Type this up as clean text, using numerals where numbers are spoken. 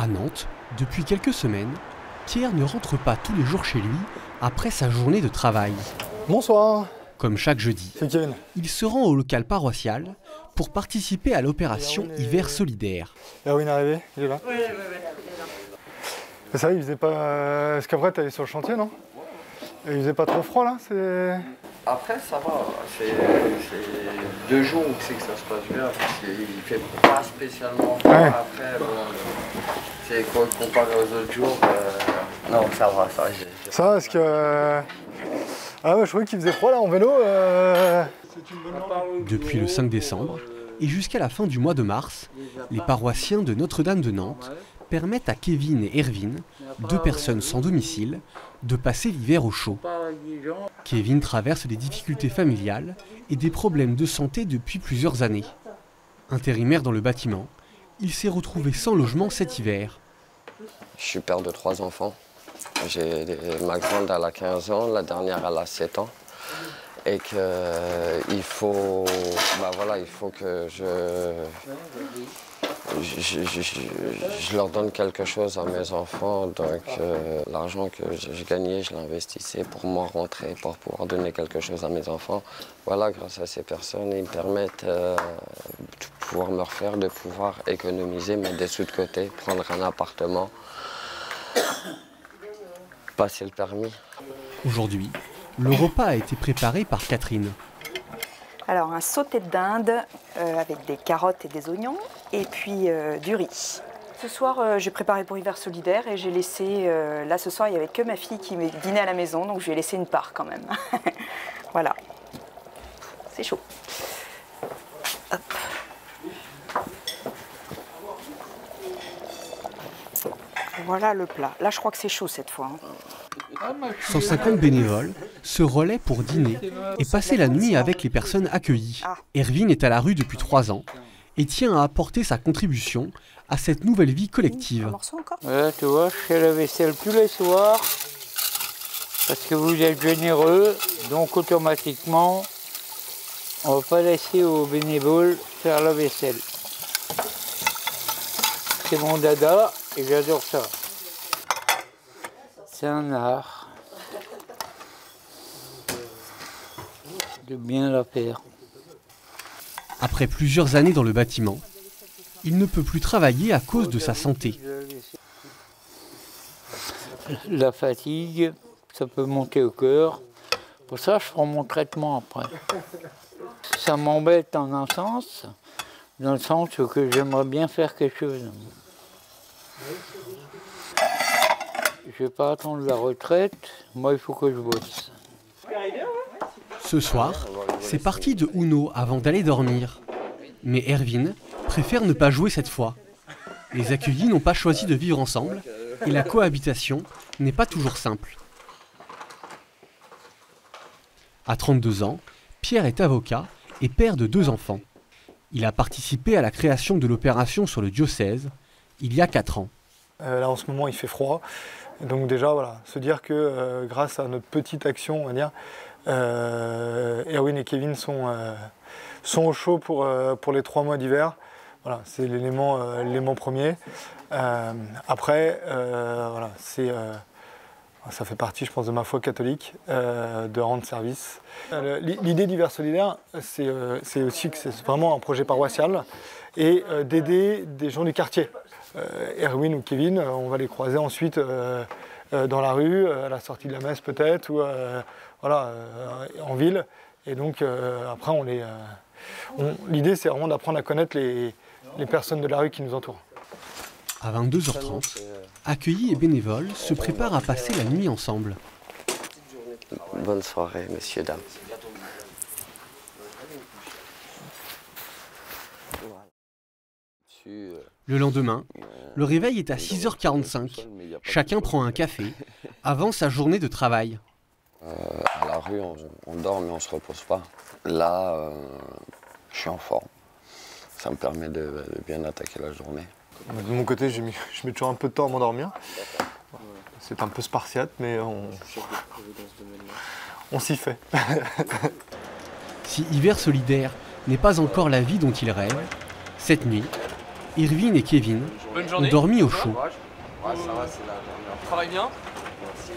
À Nantes, depuis quelques semaines, Pierre ne rentre pas tous les jours chez lui après sa journée de travail. Bonsoir. Comme chaque jeudi, C'est Kevin. il se rend au local paroissial pour participer à l'opération Hiver solidaire. Erwin est arrivé, il est là. Oui. C'est ça, il faisait pas... Parce qu'après, t'allais sur le chantier, non? Et il faisait pas trop froid, là? Après, ça va. C'est 2 jours où c'est que ça se passe bien, parce qu'il fait pas spécialement froid. Ouais. Après, bon, c'est comparé aux autres jours, non, ça va, ça. Ça va, parce que... Ah ouais, je trouvais qu'il faisait froid, là, en vélo. Depuis le 5 décembre et jusqu'à la fin du mois de mars, les paroissiens de Notre-Dame de Nantes permettent à Kevin et Erwin, 2 personnes sans domicile, de passer l'hiver au chaud. Kevin traverse des difficultés familiales et des problèmes de santé depuis plusieurs années. Intérimaire dans le bâtiment, il s'est retrouvé sans logement cet hiver. Je suis père de 3 enfants. Ma grande elle a 15 ans, la dernière elle a 7 ans. Et qu'il faut, il faut que je leur donne quelque chose à mes enfants. Donc l'argent que je gagnais, je l'investissais pour moi rentrer, pour pouvoir donner quelque chose à mes enfants. Voilà, grâce à ces personnes, ils me permettent de pouvoir me refaire, de pouvoir économiser, mettre des sous de côté, prendre un appartement, passer le permis. Aujourd'hui, le repas a été préparé par Catherine. Alors un sauté de dinde avec des carottes et des oignons et puis du riz. Ce soir j'ai préparé pour Hiver solidaire et j'ai laissé, là ce soir il n'y avait que ma fille qui dînait à la maison donc je lui ai laissé une part quand même. Voilà, c'est chaud. Hop. Voilà le plat. Là je crois que c'est chaud cette fois. 150 bénévoles se relaient pour dîner et passer la nuit avec les personnes accueillies. Erwin est à la rue depuis 3 ans et tient à apporter sa contribution à cette nouvelle vie collective. Voilà, tu vois, je fais la vaisselle tous les soirs parce que vous êtes généreux, donc automatiquement, on ne va pas laisser aux bénévoles faire la vaisselle. C'est mon dada et j'adore ça. C'est un art de bien la faire. Après plusieurs années dans le bâtiment, il ne peut plus travailler à cause de sa santé. La fatigue, ça peut monter au cœur. Pour ça, je prends mon traitement après. Ça m'embête en un sens, dans le sens que j'aimerais bien faire quelque chose. Je ne vais pas attendre la retraite, moi il faut que je bosse. Ce soir, c'est parti de Uno avant d'aller dormir. Mais Erwin préfère ne pas jouer cette fois. Les accueillis n'ont pas choisi de vivre ensemble et la cohabitation n'est pas toujours simple. À 32 ans, Pierre est avocat et père de 2 enfants. Il a participé à la création de l'opération sur le diocèse il y a 4 ans. Là en ce moment il fait froid. Donc déjà, voilà, se dire que grâce à notre petite action, on va dire, Erwin et Kevin sont au chaud pour les 3 mois d'hiver. Voilà, c'est l'élément premier. Après, voilà, ça fait partie, je pense, de ma foi catholique, de rendre service. L'idée d'Hiver solidaire, c'est aussi que c'est vraiment un projet paroissial et d'aider des gens du quartier. Erwin ou Kevin, on va les croiser ensuite dans la rue, à la sortie de la messe peut-être, ou voilà, en ville. Et donc après, l'idée c'est vraiment d'apprendre à connaître les personnes de la rue qui nous entourent. À 22h30, accueillis et bénévoles se préparent à passer la nuit ensemble. Bonne soirée, messieurs, dames. Le lendemain, le réveil est à 6h45. Chacun prend un café avant sa journée de travail. À la rue, on dort mais on ne se repose pas. Là, je suis en forme. Ça me permet de bien attaquer la journée. De mon côté, je mets toujours un peu de temps à m'endormir. C'est un peu spartiate, mais on s'y fait. Si Hiver solidaire n'est pas encore la vie dont il rêve, cette nuit, Irvine et Kevin Bonne ont journée. dormi au chaud. Ouais, ça va, c'est la dernière. Travaille bien. Merci.